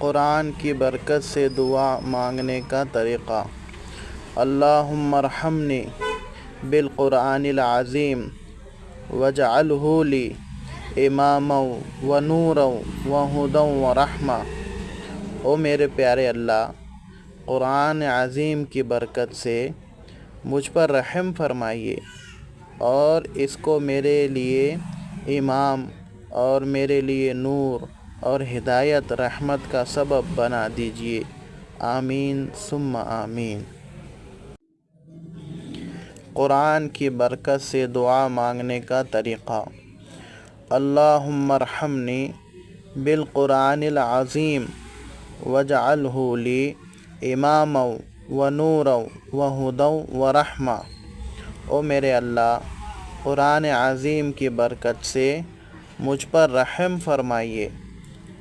قرآن کی برکت سے دعا مانگنے کا طریقہ۔ اللہم ارحمنی بالقرآن العظیم واجعلہ لی اماما ونورا وہدی ورحمہ۔ او میرے پیارے اللہ، قرآن عظیم کی برکت سے مجھ پر رحم فرمائیے اور اس کو میرے لیے امام اور میرے لیے نور اور ہدایت رحمت کا سبب بنا دیجیے، آمین ثم آمین۔ قرآن کی برکت سے دعا مانگنے کا طریقہ۔ اللہم ارحمنی بالقرآن العظیم واجعلہ لی اماما ونورا وہدی ورحمہ۔ او میرے اللہ، قرآن عظیم کی برکت سے مجھ پر رحم فرمائیے